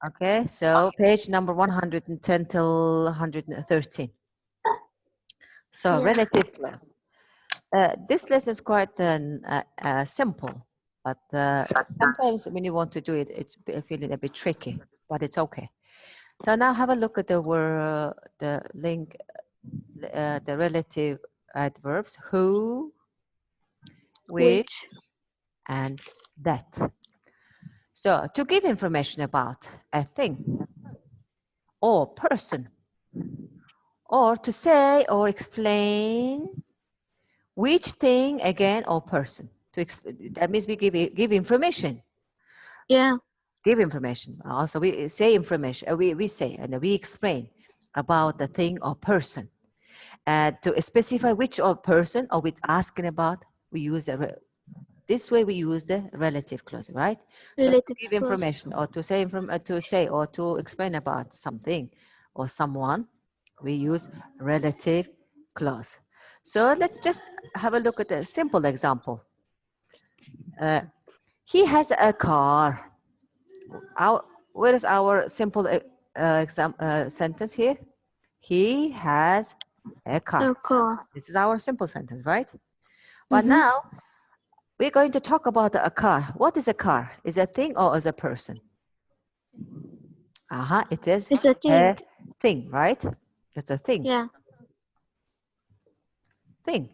Okay, so page number 110 till 113. So relative clause. This lesson is quite simple, but sometimes when you want to do it, it's feeling a bit tricky, but it's okay. So now have a look at the word, the link, the relative adverbs who, which, and that. So to give information about a thing or person, or to say or explain which thing again or person. That means we give information. Yeah. Give information. Also, we say information. We say and we explain about the thing or person. To specify which or person or with asking about, we use this way. We use the relative clause, right? Relative so to give clause. information or to say or to explain about something or someone, we use relative clause. So let's just have a look at a simple example. He has a car. Where is our simple sentence here? He has a car. A car. This is our simple sentence, right? But now we're going to talk about a car. What is a car? Is it a thing or is it a person? It is It's a thing. thing, right? It's a thing. Yeah. Thing.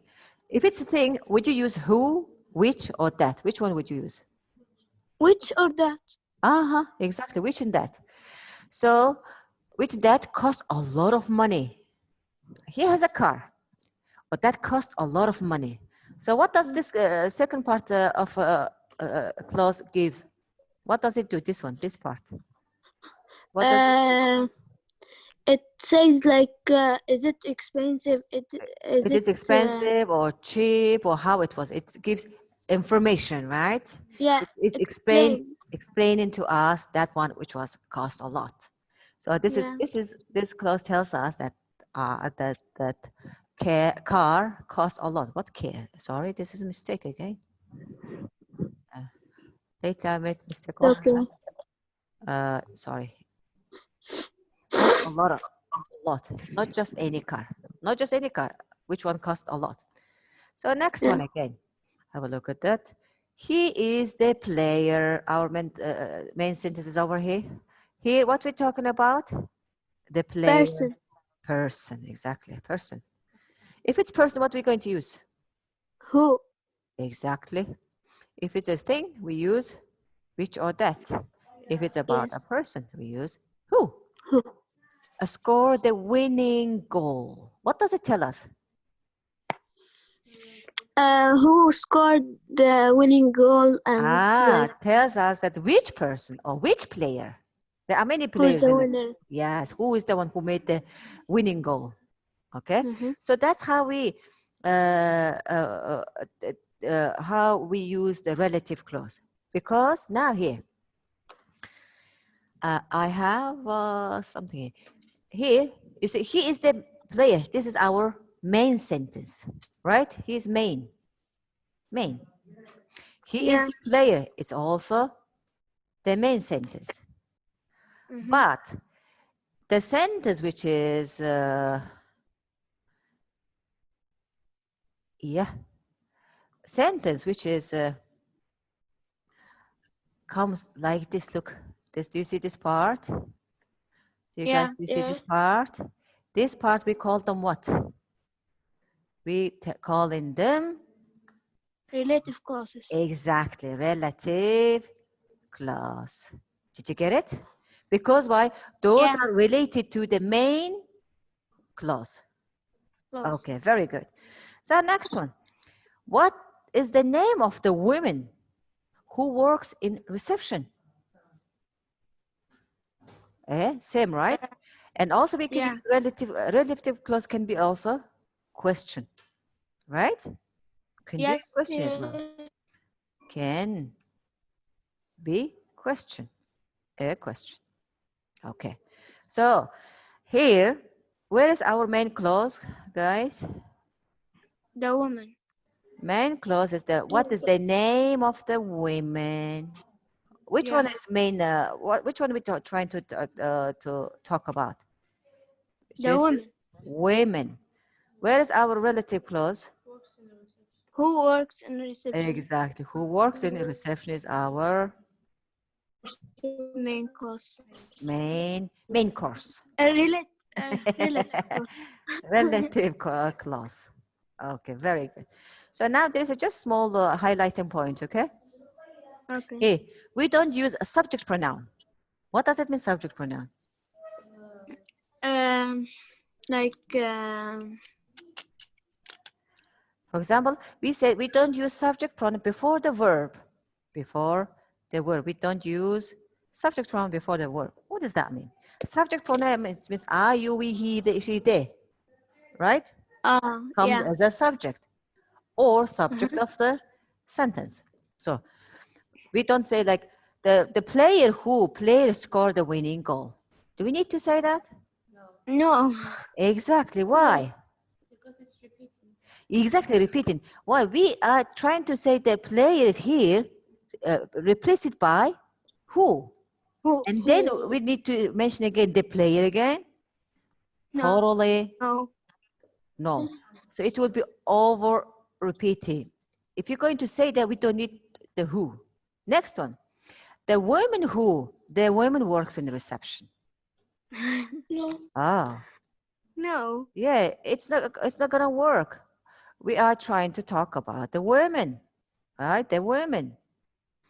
If it's a thing, would you use who, which, or that? Which one would you use? Which or that? Exactly. Which and that. So, which that costs a lot of money. He has a car, but that costs a lot of money. So, what does this second part of clause give? What does it do? This one, this part. What does It says like, is it expensive? It is expensive or cheap or how it was. It gives information, right? Yeah. It's explaining to us that one which was cost a lot. So this clause tells us that car costs a lot. What care? Sorry, this is a mistake again. Later I make mistake. Okay. Sorry. Cost a lot. Not just any car. Not just any car. Which one costs a lot? So next one again. Have a look at that. He is the player. Our main sentence is over here. Here, what we're talking about? The player. Person, exactly, person. If it's person, what we're going to use? Who? Exactly. If it's a thing, we use which or that. If it's about a person, we use who. Who? Score the winning goal. What does it tell us? Who scored the winning goal and tells us that which person or which player. There are many who's players. the winner? Yes, who is the one who made the winning goal? Okay, so that's how we use the relative clause. Because now here, I have something here. You see, he is the player. This is our main sentence, right? He is main. He is the player. It's also the main sentence. But the sentence which is sentence which is comes like this. Look, this. Do you see this part? Do you guys see this part? This part we call them what? We calling them relative clauses. Exactly, relative clause. Did you get it? Because why? Those are related to the main clause. Okay, very good. So next one. What is the name of the woman who works in reception? Same, right? And also we can use relative clause can be also question, right? Can be question as well. Can be question, a question. Okay, so here, where is our main clause, guys? The woman. Main clause is what is the name of the women? Which Yeah. one is main? Which one we trying to talk about? Which The is woman women. Where is our relative clause? who works in reception. Exactly. Who works in reception is our Main course. main course. Relative course. Relative clause. Okay, very good. So now there's a just small highlighting point, okay? Okay. Hey, we don't use a subject pronoun. What does it mean, subject pronoun? Like For example, we say we don't use subject pronoun before the verb. Before the verb, we don't use subject pronoun before the verb. What does that mean? Subject pronoun means I, you, we, he, they, she, they, right? Comes yeah. as a subject or subject of the sentence. So we don't say like the player scored the winning goal. Do we need to say that? No. Exactly. Why? Because it's repeating. Exactly, repeating. Why? We are trying to say the player is here, replace it by who? Who? And then we need to mention again the player again. No. Totally No. no. So it will be over repeating. If you're going to say that, we don't need the who. Next one. The woman who? The woman works in the reception. No. Ah. No. Yeah, it's not gonna work. We are trying to talk about the women, right? The women.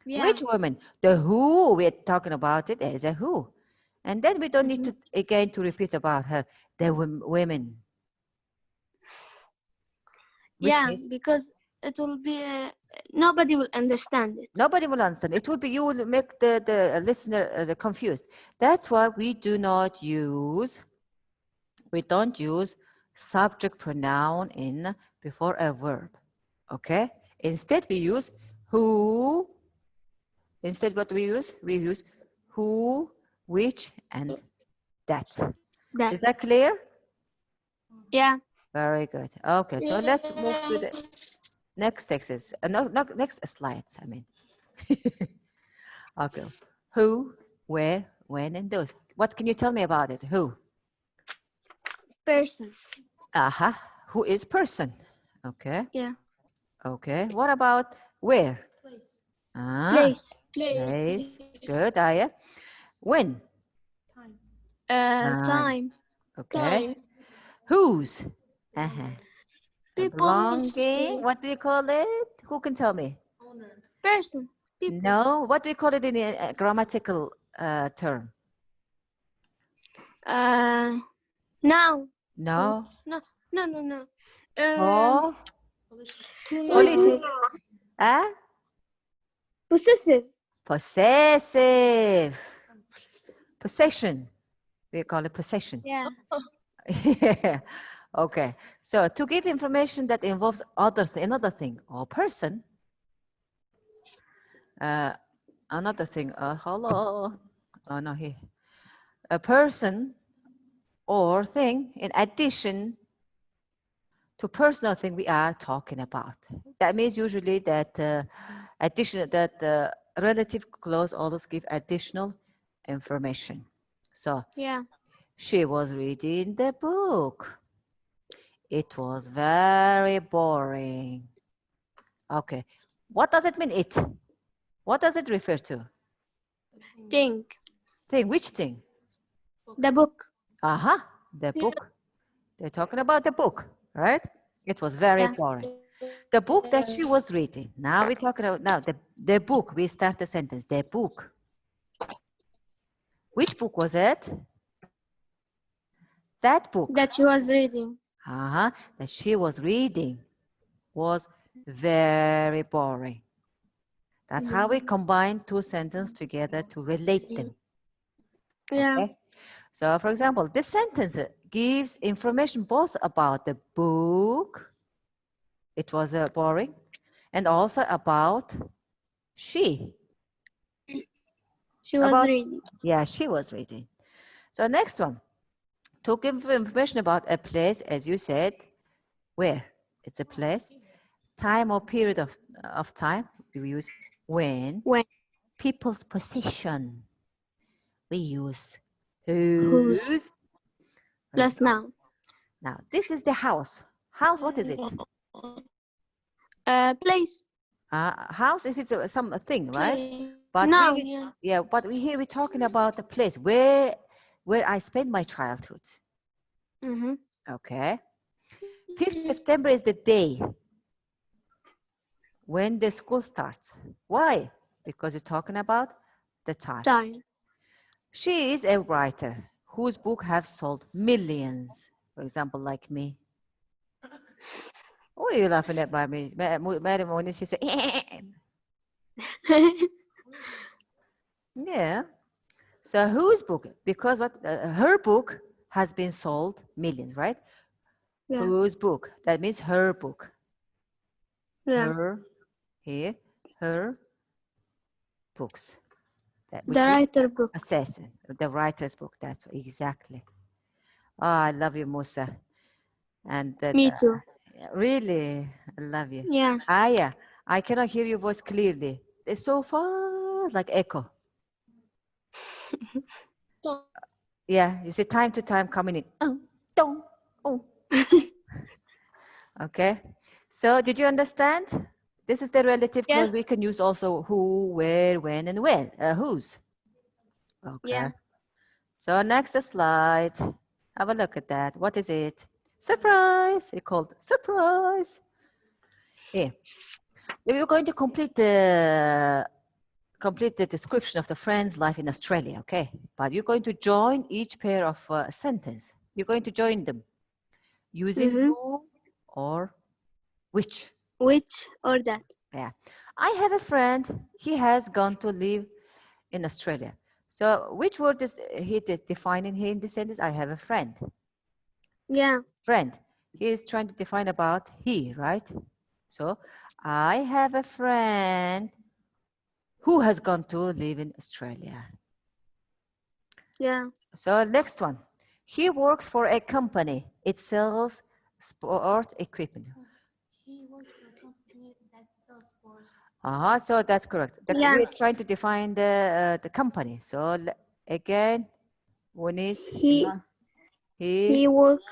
Yeah. Which women? The who, we're talking about it as a who. And then we don't need to, again, to repeat about her, the women. Which Yeah, is, because it will be nobody will understand it. nobody will understand. It will be, you will make the listener confused. That's why we don't use subject pronoun in before a verb, okay? Instead, we use who. Instead, what we use? We use who, which, and that. That. Is that clear? Yeah. Very good. Okay, so let's move to the next texts. Next slide, I mean. Okay. Who, where, when, and those. What can you tell me about it? Who? Person. Aha. Who is person? Okay. Yeah. Okay. What about where? Place. Ah, Place. place. Good, Aya. When? Time. Time. Okay. Whose? Uh-huh. People. Belonging. What do you call it? Who can tell me? Owner. Person. People. No. What do we call it in a grammatical term? Now. No. No. No. No. No. Oh. Politic. Politic. Ah? Possessive. Possessive. Possession. We call it possession. Yeah. Yeah. Okay. So to give information that involves another thing or person. Another thing. Hello. Oh no, here. A person or thing in addition to personal thing we are talking about. That means usually that relative clause always give additional information. So Yeah. she was reading the book. It was very boring. Okay. What does it mean, it? What does it refer to? Thing. Thing, which thing? The book. Aha, the book. They're talking about the book, right? It was very Yeah. boring. The book that she was reading. Now we're talking about now the book. We start the sentence. The book. Which book was it? That book. That she was reading. That she was reading was very boring. That's how we combine two sentences together to relate them. Yeah. Okay? So, for example, this sentence gives information both about the book, it was boring, and also about she. She was reading. Yeah, she was reading. So next one, to give information about a place, as you said, where? It's a place, time or period of time, we use when, When. people's possession, we use Whose. whose. Plus noun. Now, this is the house. House, what is it? Place. House, if it's something, right? But Noun, we, yeah. yeah, but we're talking about the place where I spent my childhood. Mm-hmm. Okay. 5th September is the day when the school starts. Why? Because it's talking about the time. Time. She is a writer whose book have sold millions. For example, like me. What are you laughing at by me? Madam, when she said, yeah. So whose book? Because what her book has been sold millions, right? Yeah. Whose book? That means her book. Yeah. Her, here, her books. That, which The is writer book. assassin, the writer's book. That's exactly. Oh, I love you, Musa. And that, Me too. really, I love you. Yeah. Aya, I cannot hear your voice clearly. It's so far, like echo. Yeah, you see time to time coming in. Oh, don't, oh. Okay. So did you understand? This is the relative Yes. clause. We can use also who, where, when, and when. Whose. Okay. Yeah. So next slide. Have a look at that. What is it? Surprise. It's called surprise. Yeah. You're going to complete the description of the friend's life in Australia, okay? But you're going to join each pair of sentence. You're going to join them using who or which. Which or that. Yeah. I have a friend. He has gone to live in Australia. So which word is he defining here in the sentence? I have a friend. Yeah. Friend. He is trying to define about he, right? So I have a friend who has gone to live in Australia. Yeah. So next one. He works for a company. It sells sport equipment. He works for a company that sells sports. So that's correct. Yeah. We're trying to define the company. So again, one is He works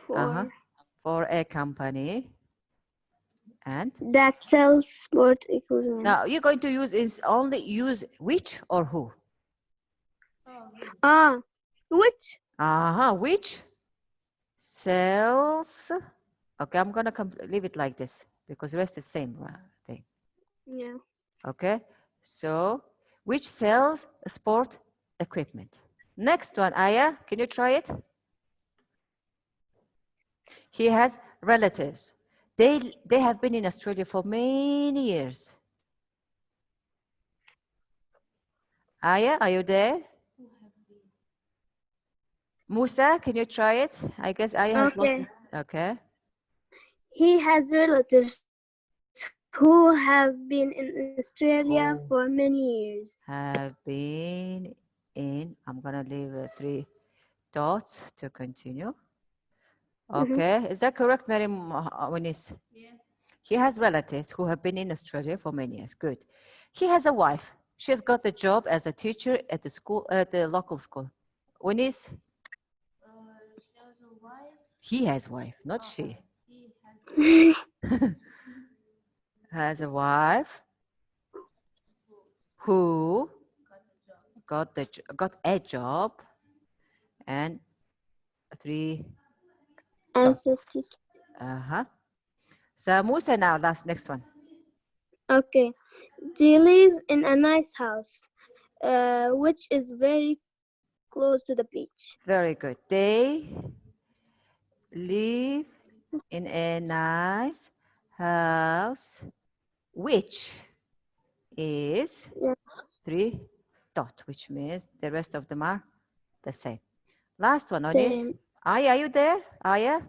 for for a company, and that sells sport equipment. now you're going to use only use which or who. Which? Which sells. Okay, I'm gonna leave it like this because the rest is same thing. Yeah. Okay, so which sells sport equipment. Next one, Aya, can you try it? He has relatives. They have been in Australia for many years. Aya, are you there? Musa, can you try it? I guess Aya has lost it. Okay. He has relatives who have been in Australia for many years. Have been in, I'm gonna leave 3 dots to continue. Okay, is that correct, Mary Munis? Yes. He has relatives who have been in Australia for many years. Good. He has a wife. She has got the job as a teacher at the school, at the local school. Munis? She has a wife. He has wife, not she. He Has a wife who got a job and 3 Ancestors. So Musa now, next one. Okay. They live in a nice house, which is very close to the beach. Very good. They live in a nice house, which is 3 dot, which means the rest of them are the same. Last one, Onis. Same. Aya, are you there? Aya?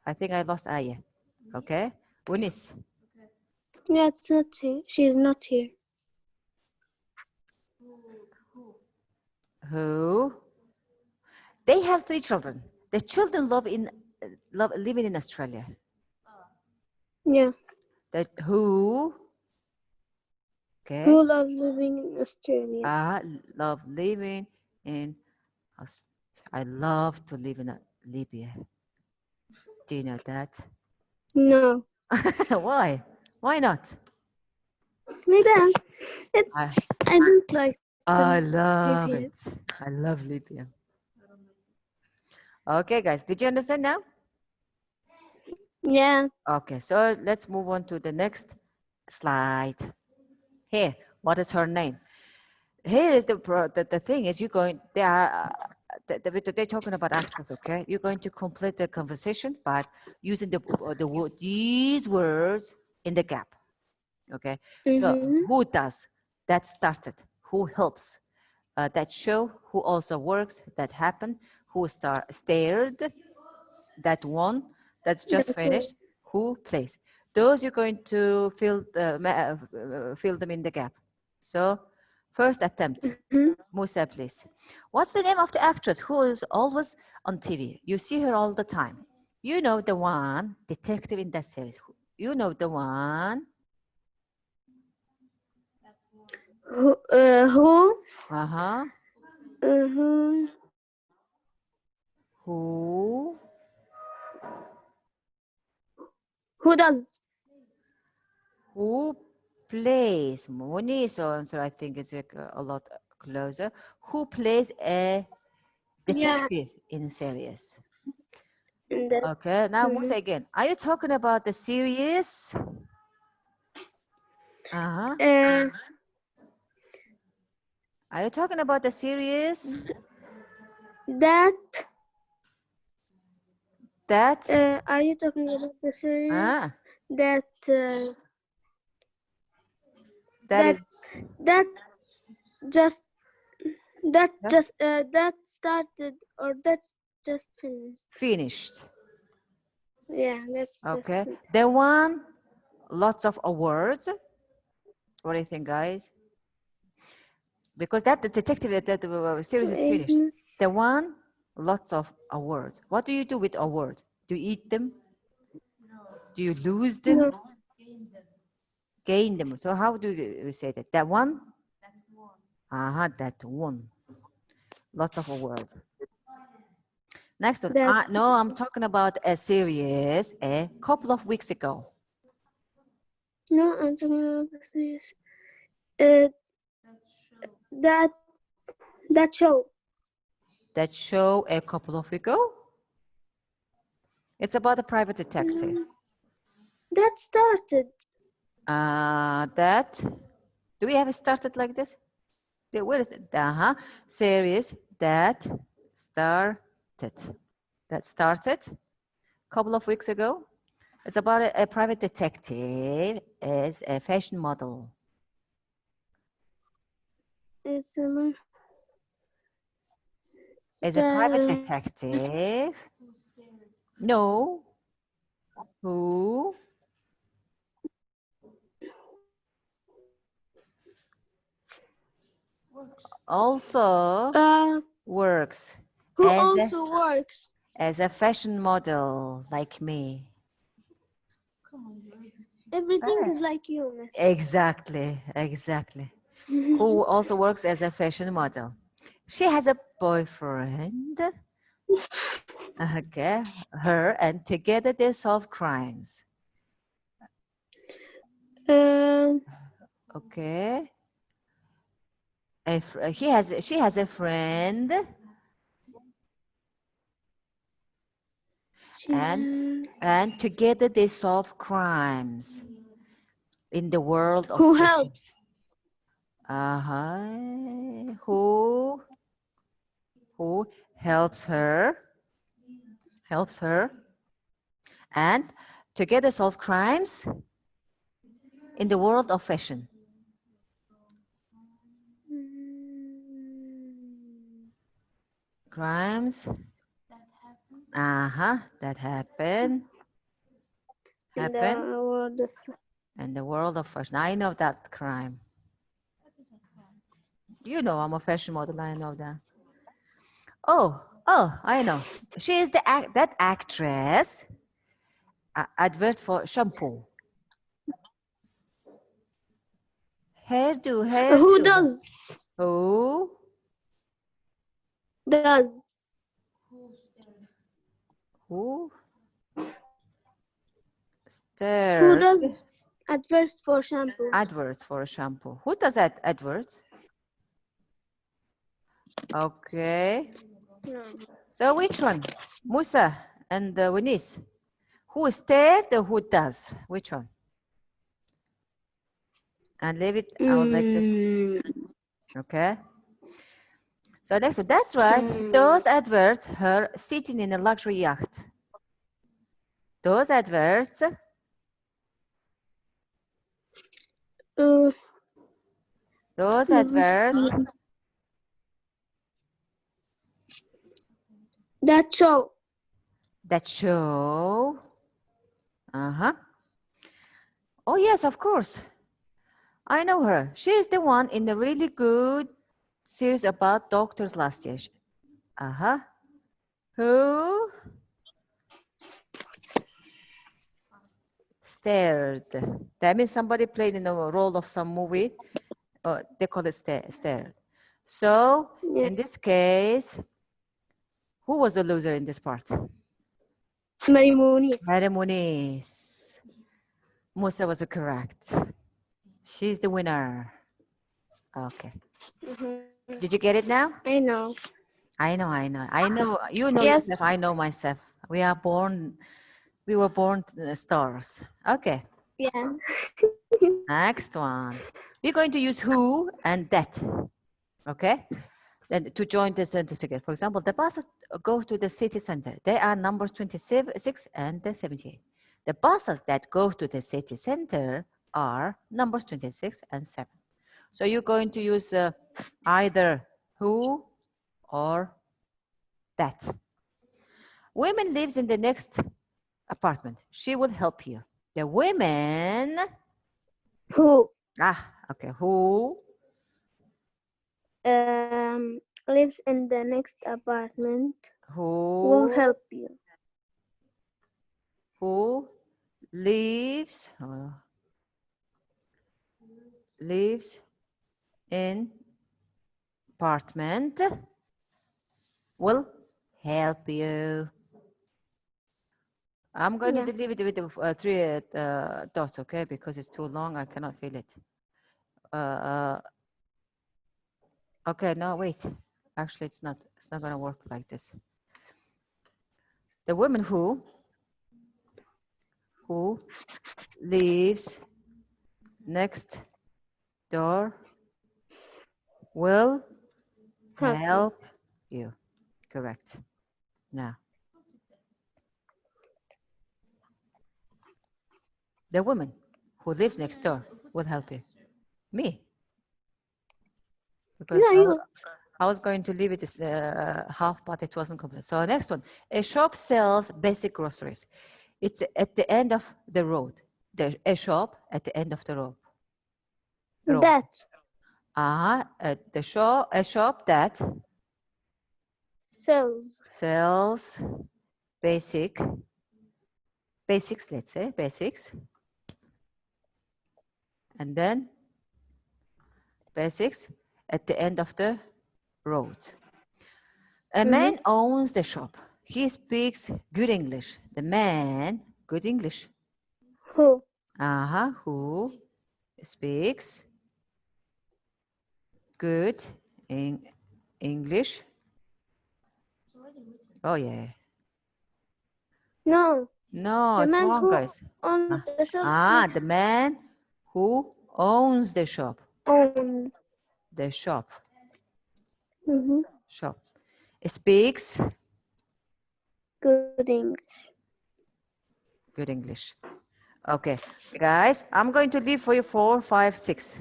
I think I lost Aya. Okay. Unis. Yeah, it's not here. She's not here. Who? They have 3 children. The children love living in Australia. Yeah. Who Okay. Who loves living in Australia? I love living in I love to live in Libya. Do you know that? No. Why? Why not? Madam, it's, I, I don't like I to live love here. it. I love Libya. Okay, guys, did you understand now? Yeah. Okay, so let's move on to the next slide. Here, what is her name? Here is the thing is you're going, they are, they're talking about actors, okay? You're going to complete the conversation by using these words in the gap, okay? So who does, that started, who helps, that show, who also works, that happened, who stared, that won, that's just finished, who plays. Those you're going to fill them in the gap. So first attempt. Musa, please. What's the name of the actress who is always on TV? You see her all the time. You know the one, detective in that series. You know the one. Who? Uh-huh. Who? Who? Who does? Who plays? Moni's answer, I think, is a lot closer. Who plays a detective in series? Okay, now Musa again. Are you talking about the series? Uh-huh. Are you talking about the series? That. That? Are you talking about the series? That. That Just that started or that's just finished. Finished. Yeah, that's Okay. just The one, lots of awards. What do you think, guys? Because that the detective that series is finished. The one, lots of awards. What do you do with awards? Do you eat them? Do you lose them? No. Gain them. So how do you say that? That one? That one. Lots of awards. Next one. No, I'm talking about a series a couple of weeks ago. No, I'm talking about the series. That show. That show a couple of weeks ago? It's about a private detective. That started. That, do we have it started like this? Where is it? Series that started. That started a couple of weeks ago. It's about a private detective as a fashion model. It's As a private detective. No. Who? Also works. Who also works as a fashion model like me. Everything is like you, miss. Exactly. Who also works as a fashion model. She has a boyfriend. Okay, her, and together they solve crimes. Okay. She has a friend. And together they solve crimes in the world of who fashion. helps. Who helps her and together solve crimes in the world of fashion. Crimes that happen in the world of fashion. I know that crime. You know, I'm a fashion model. I know that. Oh, I know. She is that actress. Advert for shampoo. Hairdo, Who hairdo. does? Who? Does. Who? Who Stared. does adverts for shampoo? Adverts for a shampoo. Who does that? Adverts. Okay. No. So which one? Musa and Winis. Who stared or who does? Which one? And leave it out like this. Okay. So next one. That's right. Those adverts, her sitting in a luxury yacht. Those adverts. Uh, Those let me adverts. see. That show. That show. Uh-huh. Oh, yes, of course. I know her. She is the one in the really good series about doctors last year. Uh-huh. Who? Stared. That means somebody played in the role of some movie. They call it stared. So, Yeah. in this case, who was the loser in this part? Mary Moniz. Madam Muniz. Musa was correct. She's the winner. Okay. Did you get it now? I know. I know. You know Yes. yourself. I know myself. We were born stars. Okay. Yeah. Next one. We're going to use who and that. Okay. Then to join the sentence together. For example, the buses go to the city center. They are numbers 26 and 78. The buses that go to the city center are numbers 26 and 7. So you're going to use either who or that. Women lives in the next apartment. She will help you. The women, Who okay, who lives in the next apartment will who help you. who lives lives in apartment will help you. I'm going to leave it with the three dots, okay? Because it's too long, I cannot feel it. Okay, no, wait. Actually, it's not going to work like this. The woman who lives next door will help you. Correct. Now, the woman who lives next door will help you. Me. Because No, you. I was going to leave it as half, but it wasn't complete. So next one, a shop sells basic groceries. It's at the end of the road. A shop at the end of the road. That. A shop that sells basics, let's say, basics. And then basics at the end of the road. A man owns the shop. He speaks good English. The man, good English. Who? Who speaks good English. Oh, yeah. No. No, The it's man wrong, who guys. owns the shop. The man who owns the shop. Own. The shop. Shop. Speaks good English. Good English. Okay, guys, I'm going to leave for you 4, 5, 6.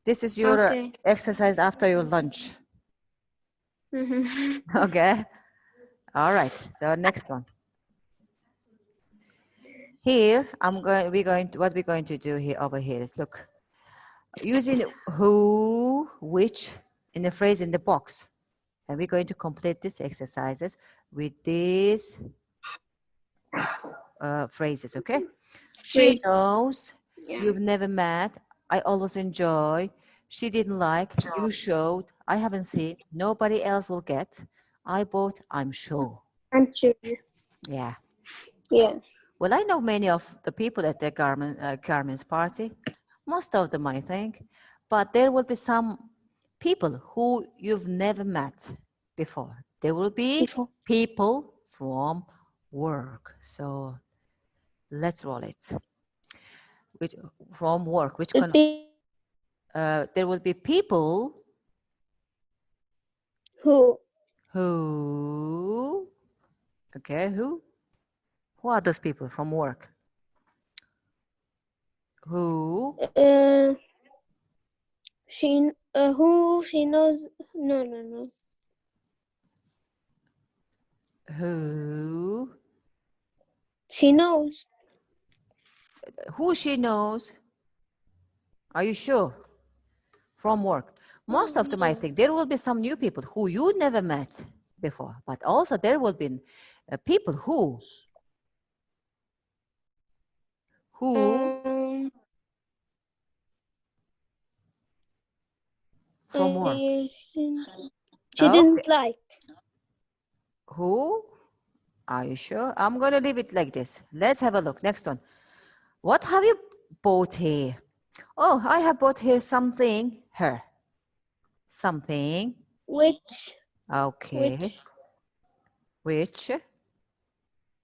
This is your exercise after your lunch. Okay. All right. So next one. Here, what we're going to do here over here is look, using who, which in the phrase in the box. And we're going to complete these exercises with these phrases, okay? She knows you've never met I always enjoy. She didn't like. You showed. I haven't seen. Nobody else will get. I bought. I'm sure. I'm sure. Yeah. Yeah. Well, I know many of the people at the Carmen's party. Most of them, I think. But there will be some people who you've never met before. There will be Before. people from work. So let's roll it. Which from work? Which kind? There will be people Who? who. Okay, who? Who are those people from work? Who? Who she knows. No. Who? She knows. Who she knows? Are you sure? From work. Most of them, I think, there will be some new people who you never met before, but also there will be people who from work. She didn't like. Who? Are you sure? I'm going to leave it like this. Let's have a look. Next one. What have you bought here? Oh, I have bought here something. Her. Something. Which? Okay. Which?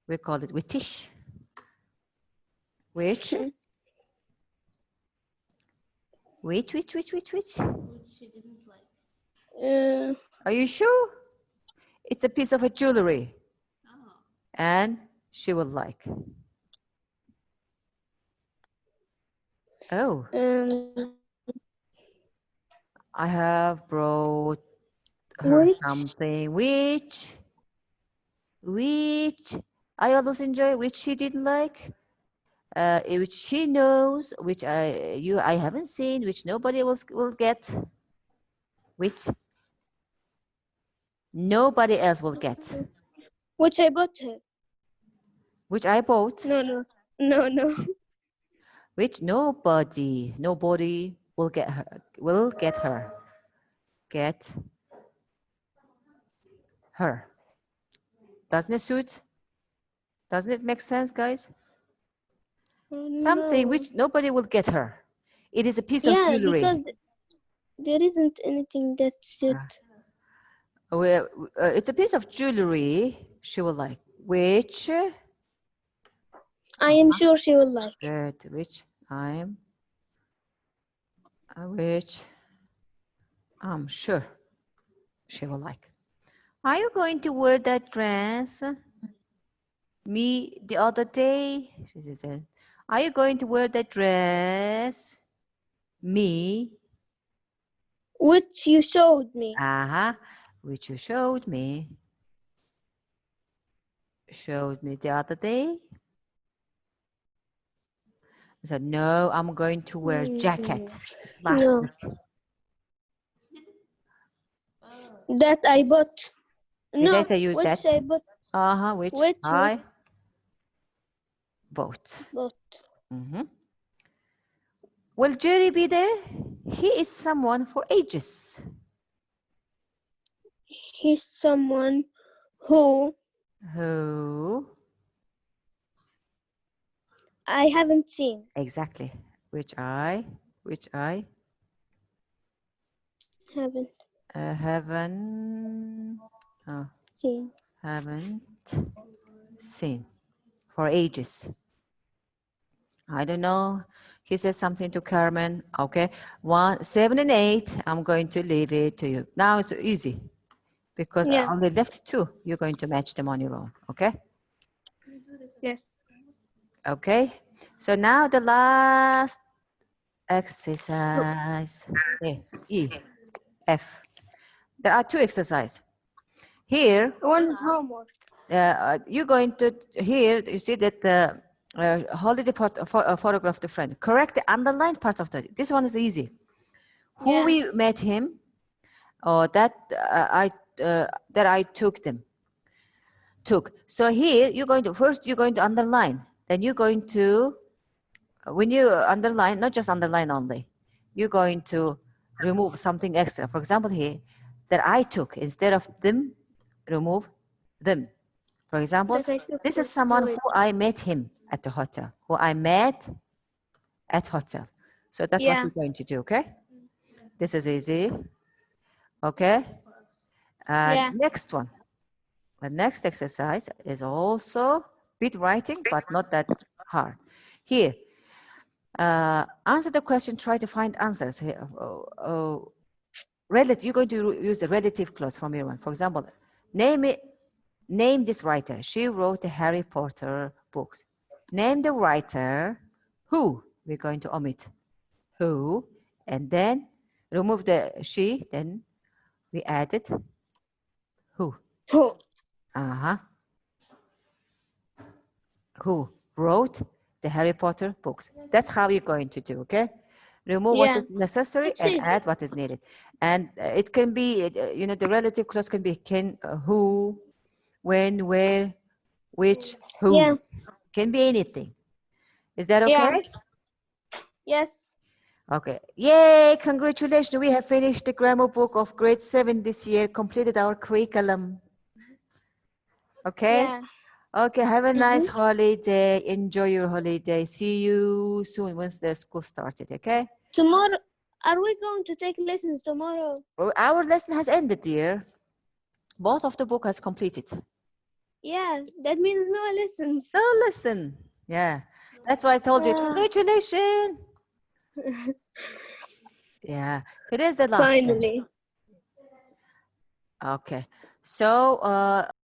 We call it whitish. Which? Which? She didn't like. Are you sure? It's a piece of a jewelry. Oh. And she will like. Oh. I have brought her something which I always enjoy, which she didn't like, which she knows, which I haven't seen, which nobody else will get, which nobody else will get. Which I bought her. Which I bought. No. Which nobody will get her. Get her. Doesn't it suit? Doesn't it make sense, guys? Something which nobody will get her. It is a piece of jewelry. Yeah, because there isn't anything that suits. Well, it's a piece of jewelry she will like. Which? I am sure she will like. Good. Which I'm sure she will like. Are you going to wear that dress? Me the other day, she said. Are you going to wear that dress? Me. Which you showed me. Which you showed me. Showed me the other day. I said, no, I'm going to wear jacket. No. That I bought. Did I say use which that? I bought. Which I bought. Will Jerry be there? He is someone for ages. He's someone who I haven't seen. Exactly. Which I haven't seen for ages. I don't know. He says something to Carmen. Okay. 1, 7, and 8. I'm going to leave it to you. Now it's easy because I only left 2. You're going to match them on your own. Okay. Yes. Okay. So now the last exercise. E, F. There are 2 exercises. Here. One is homework. You're going to here. You see that the holiday photograph the friend. Correct the underlined parts of the. This one is easy. Who we met him, or that I took them. So here you're going to underline. Then you're going to when you underline, not just underline only. you're going to remove something extra. For example, here, that I took, instead of them, remove them. For example, That I took this is to someone it. who I met him at the hotel, who I met at hotel. So that's what Yeah. you're going to do, okay? This is easy, okay? Yeah. Next one. The next exercise is also bit writing, but not that hard. Here, answer the question, try to find answers. Here, you're going to use a relative clause from your one. For example, name this writer. She wrote the Harry Potter books. Name the writer. Who? We're going to omit who, and then remove the she, then we added who. Who? Uh-huh. Who wrote the Harry Potter books. That's how you're going to do, okay? Remove what Yeah. is necessary It's and easy. add what is needed. And it can be, you know, the relative clause can be who, when, where, which, who. Yeah. Can be anything. Is that Yeah. okay? Yes. Okay. Yay, congratulations. We have finished the grammar book of grade 7 this year, completed our curriculum. Okay? Yeah. Okay, have a nice holiday. Enjoy your holiday. See you soon once the school started, okay? Tomorrow, are we going to take lessons tomorrow? Our lesson has ended, dear. Both of the book has completed. Yeah, that means no lessons. No lesson. Yeah. That's why I told you, congratulations. Yeah. Today's the last day. Finally. Okay. So